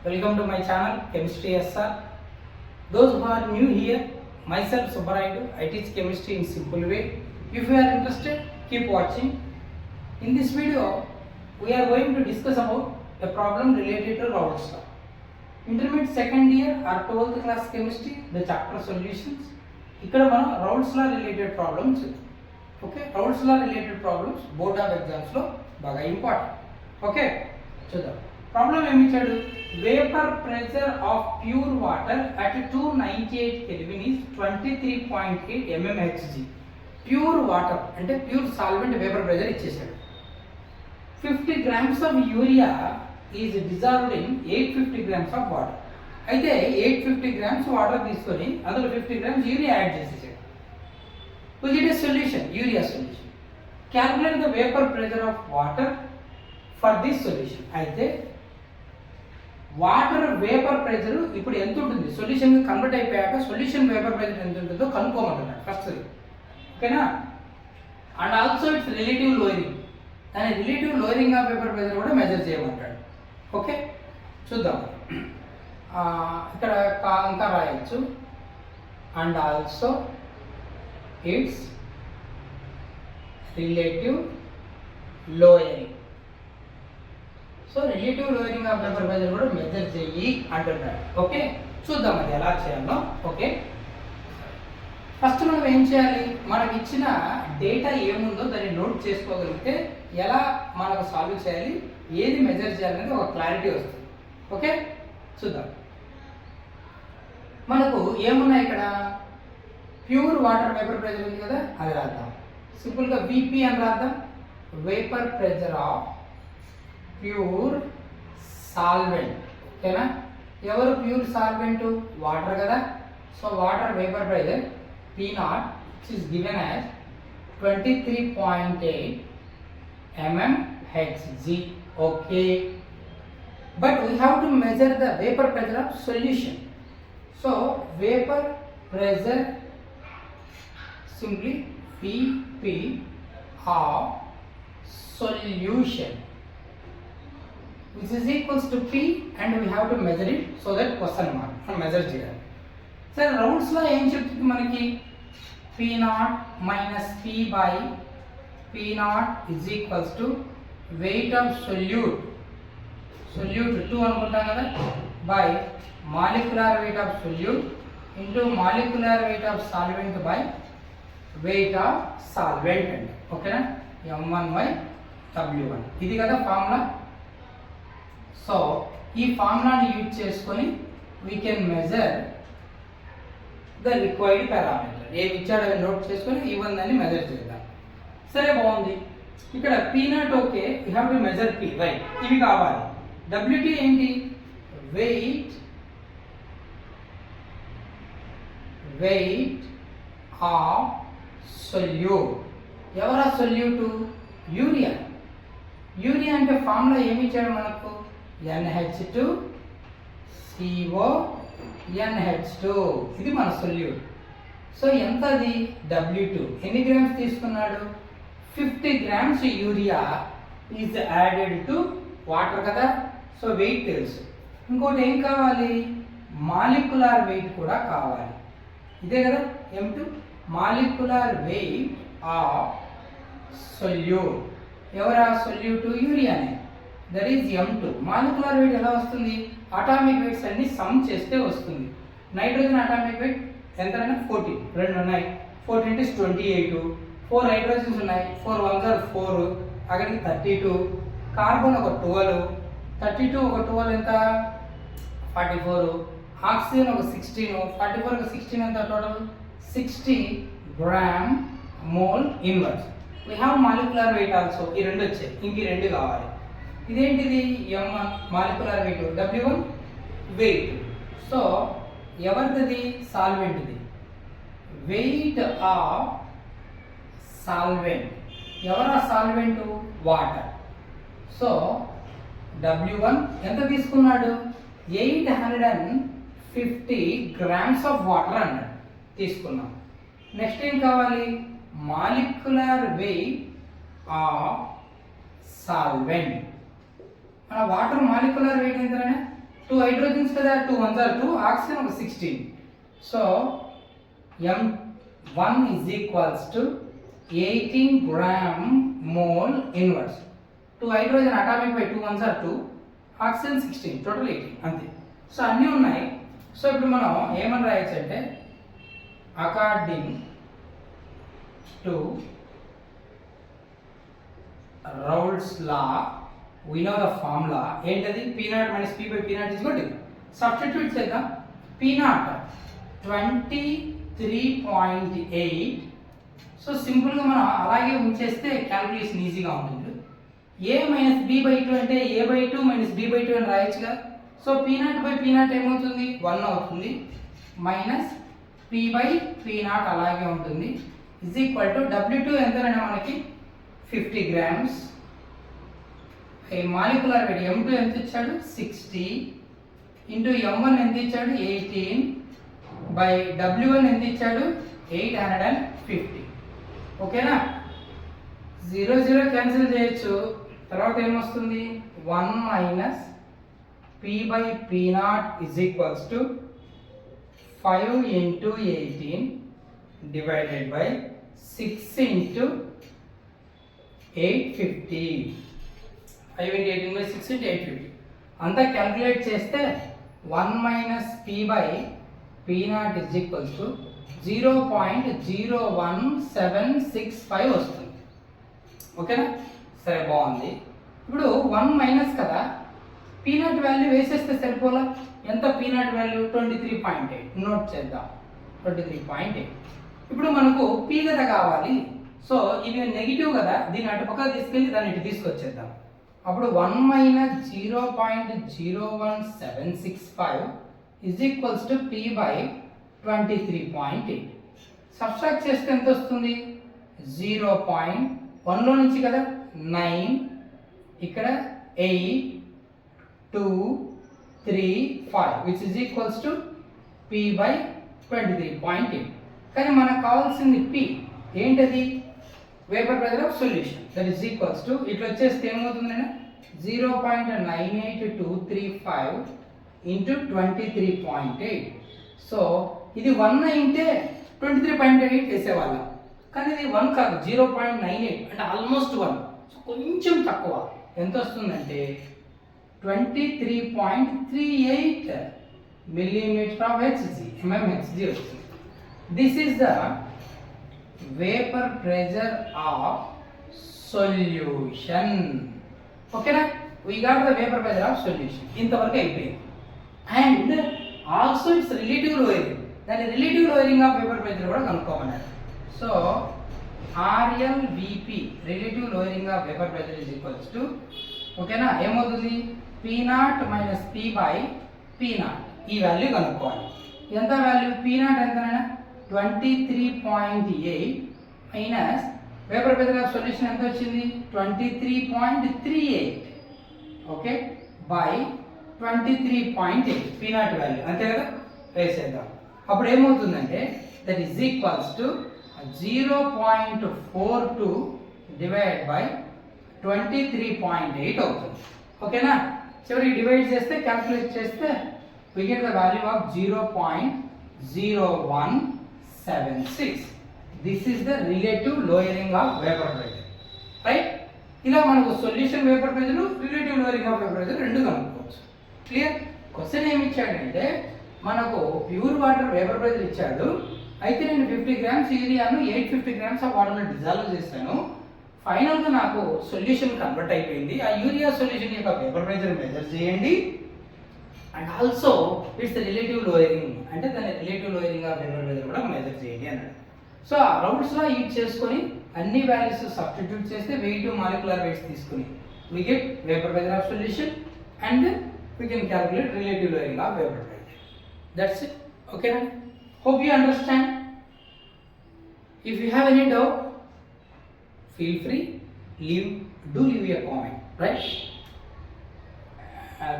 Welcome to my channel Chemistry SR. Those who are new here, myself Subbarayudu, I teach chemistry in simple way. If you are interested, keep watching. In this video, we are going to discuss about a problem related to Raoult's law. Intermediate second year or 12th class chemistry, the chapter solutions. ఇక్కడ మనం Raoult's law related problems okay Raoult's law related problems board of exams లో బాగా important. Okay చూద్దాం. Problem ఏమి ఇచ్చాడు? Vapour pressure of pure water at 298 kelvin is 23.8 mmHg. Pure water అంటే pure solvent vapour pressure ఇచ్చేసాడు. 50 grams of urea is dissolved in 850 grams of water. అయితే 850 grams water తీసుకొని అందులో 50 grams యూరియా యాడ్ చేసేసాడు. Which it is solution, urea solution. Calculate the vapour pressure of water for this solution. అయితే water vapour pressure ఇప్పుడు ఎంత ఉంటుంది, solution convert అయిపోయాక solution vapour pressure ఎంత ఉంటుందో కనుక్కోమంటున్నాడు ఫస్ట్. ఓకేనా? And also its relative lowering, దాని relative lowering of vapour pressure కూడా మెజర్ చేయమంటాడు. ఓకే చూద్దాం. ఇక్కడ ఇంకా రాయొచ్చు. And also its relative lowering. So relative lowering of vapour pressure కూడా మెజర్ చెయ్యి అంటున్నాడు. ఓకే చూద్దాం అది ఎలా చేయాలో. ఓకే ఫస్ట్ మనం ఏం చేయాలి, మనకి ఇచ్చిన డేటా ఏముందో దాన్ని నోట్ చేసుకోగలిగితే ఎలా మనకు సాల్వ్ చేయాలి, ఏది మెజర్ చేయాలనేది ఒక క్లారిటీ వస్తుంది. ఓకే చూద్దాం. మనకు ఏమున్నాయి ఇక్కడ, ప్యూర్ వాటర్ వేపర్ ప్రెషర్ ఉంది కదా, అది రాద్దాం. సింపుల్గా విపి అని రాద్దాం. Vapour pressure of pure solvent. ఓకేనా? ఎవరు ప్యూర్ సాల్వెంట్? వాటర్ కదా. So water vapour pressure P0 which is given as 23.8 mmHg. Okay, but we have to measure the vapor pressure of solution. So vapor pressure simply Vp of solution which is equals to P, and we have to measure it, so that question mark మనం measure చేయాలి. సరే Raoult's లో ఏం చెప్తుంది మనకి, P0 minus P by P0 is equals to weight of solute 2 అనుకుంటాం కదా, by molecular weight of solute into molecular weight of solvent by weight of solvent అండి. ఓకేనా? M1/W1 ఇది కదా ఫార్ములా. సో ఈ ఫార్ములాని యూజ్ చేసుకొని we can measure the required parameter. ఏమి ఇచ్చాడో నోట్ చేసుకొని ఇవన్నీ మెజర్ చేద్దాం. సరే బాగుంది. ఇక్కడ P0 okay, we have to measure P, right. ఇవి కావాలి. WT ఏంటి? Wait of solute. ఎవరా సొల్యూటు? యూరియా. యూరియా అంటే ఫార్ములా ఏమి ఇచ్చాడు మనకు? NH2CO NH2. ఇది మన సొల్యూట్. సో ఎంత అది? W2. ఎన్ని గ్రామ్స్ తీసుకున్నాడు? 50 grams urea is added to water కదా. సో వెయిట్ తెలుసు. ఇంకోటి ఏం కావాలి? మాలిక్యులర్ వెయిట్ కూడా కావాలి. ఇదే కదా M2. Molecular weight of solute. ఎవరా సొల్యూట్? యూరియానే. That is M2. Molecular weight ఎలా వస్తుంది? అటామిక్ వెయిట్స్ అన్ని సమ్ చేస్తే వస్తుంది. నైట్రోజన్ అటామిక్ వెయిట్ ఎంతైనా 14, రెండు ఉన్నాయి. 14 × 28. 4 హైడ్రోజన్స్ ఉన్నాయి. 4 1s are 4, అక్కడికి 32. కార్బన్ ఒక 12, 32 ఒక 12 ఎంత? 44. ఆక్సిజన్ ఒక 16, 44 ఒక 16 ఎంత total? 60 gram mole inverse. We have molecular weight also. ఈ రెండు వచ్చాయి, ఇంక ఈ రెండు కావాలి. ఇదేంటిది? M1 molecular weight, W1 weight. So ఎవరిది? సాల్వెంట్ది. Weight of solvent. ఎవరా సాల్వెంట్? వాటర్. సో W1 ఎంత తీసుకున్నాడు? 850 grams ఆఫ్ వాటర్ అన్నాడు, తీసుకున్నాం. నెక్స్ట్ ఏం కావాలి? Molecular weight of solvent. మన వాటర్ మాలిక్యులర్ వెయిట్ ఎంతనే? 2 hydrogens kada, 2 ones are 2, oxygen ఒక 16. So M1 is equals to 18 gram mole inverse. 2 hydrogen atomic by 2 ones are 2, oxygen 16, total 18 అంతే. So అన్నీ ఉన్నాయి. సో ఇప్పుడు మనం ఏమని రాయొచ్చు అంటే according to Raoult's law, we know the formula. ఏంటది? P0 minus P by P0 is equal to, substitute చేద్దాం. P0 23.8. సో సింపుల్గా మనం అలాగే ఉంచేస్తే క్యాలిక్యులేషన్ ఈజీగా ఉంటుంది. A minus B by 2 అంటే A by 2 minus B by 2 అని రాయొచ్చుగా. సో P0 by P0 ఏమవుతుంది? 1 అవుతుంది. మైనస్ P by P0 అలాగే ఉంటుంది. ఇజ్ ఈక్వల్ టు W2 ఎంతనంటే మనకి 50 grams. ఈ మాలిక్యులర్ వెయిట్ M2 ఎంత ఇచ్చాడు? 60 ఇంటూ M1 ఎంత ఇచ్చాడు? 18 బై W1 ఎంత ఇచ్చాడు? 850. ఓకేనా? 0 0 క్యాన్సిల్ చేయొచ్చు. తర్వాత ఏమొస్తుంది? 1 minus P by P0 is equals to 5 into 18 divided by 6 into 850. 5 into 18 by 6 into 850. అంతా క్యాల్కులేట్ చేస్తే 1 minus P by P0 is equals to 0.01765 వస్తుంది. ఓకేనా? సరే, బాగుంది. ఇప్పుడు 1 మైనస్ కదా, P0 వాల్యూ వేసేస్తే సరిపోలా. ఎంత P0 వాల్యూ? 23.8. నోట్ చేద్దాం, 23.8. ఇప్పుడు మనకు P కదా కావాలి. సో ఇది నెగిటివ్ కదా, దీన్ని అటు పక్కన తీసుకెళ్ళి దాన్ని ఇటు తీసుకొచ్చేద్దాం. అప్పుడు 1 minus 0.01765 is equals to P by 23.8. Subtract చేస్తే ఎంత వస్తుంది? 0.1లో నుంచి కదా 9, ఇక్కడ 8, 2, 3, 5 which is equals to P by 23.8. కానీ మనకు కావాల్సింది P ఏంటది? Vapour pressure of solution. That is equals to ఇట్లా వచ్చేస్తే ఏమవుతుంది? 0.98235 ఇంటూ 23.8. సో ఇది 1 అయితే 23.8 వేసేవాళ్ళం, కానీ ఇది 1 కాదు, 0.98 అంటే ఆల్మోస్ట్ 1. సో కొంచెం తక్కువ. ఎంత వస్తుందంటే 23.38 millimeter of Hg, mmHg వస్తుంది. This is the vapor pressure of solution. ఓకేనా? we got the vapor pressure of solution. ఇంతవరకు అయిపోయింది. And also its relative lowering. దాని relative lowering of vapour pressure కూడా కనుక్కోమన్నారు. So RLVP relative lowering of vapour pressure is equals to, ఓకేనా, ఏమవుతుంది? P0 minus P by P0. ఈ value కనుక్కోవాలి. ఎంత value? P0 ఎంతనైనా 23.8 minus vapour pressure of solution ఎంత వచ్చింది? 23.38. ఓకే, బై 23.8 P0 వాల్యూ అంతే కదా, వేసేద్దాం. అప్పుడు ఏమవుతుందంటే that is equals to 0.42 divide by 23.8 అవుతుంది. ఓకేనా? చివరికి డివైడ్ చేస్తే, క్యాల్కులేట్ చేస్తే we get the value of 0.0176. This is the relative lowering of vapor pressure, right? ఇలా మనకు solution vapour pressure, relative lowering of vapour pressure రెండు కనుక్కోవచ్చు. క్లియర్? క్వశ్చన్ ఏమి ఇచ్చాడంటే మనకు ప్యూర్ వాటర్ వేపర్ ప్రెషర్ ఇచ్చాడు. అయితే నేను 50 grams యూరియాను 850 grams ఆఫ్ వాటర్లో డిజాల్వ్ చేశాను. ఫైనల్గా నాకు సొల్యూషన్ కన్వర్ట్ అయిపోయింది. ఆ యూరియా సొల్యూషన్ యొక్క వేపర్ ప్రెషర్ మెజర్ చేయండి. And also its relative lowering, అంటే దాని relative lowering of vapour pressure కూడా మెజర్ చేయండి అన్నాడు. సో ఆ రౌండ్స్లో యూజ్ చేసుకొని అన్ని వాల్యూస్ సబ్స్టిట్యూట్ చేస్తే వెయిట్, మాలిక్యులర్ వెయిట్స్ తీసుకుని we get vapor pressure of solution and we can calculate relative lowering of vapor pressure. That's it. Okay, hope you understand. If you have any doubt, feel free, leave a comment, right?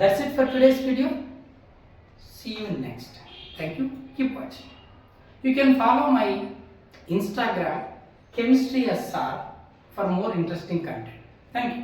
That's it for today's video. See you next. Thank you. Keep watching. You can follow my Instagram chemistry SR for more interesting content. Thank you.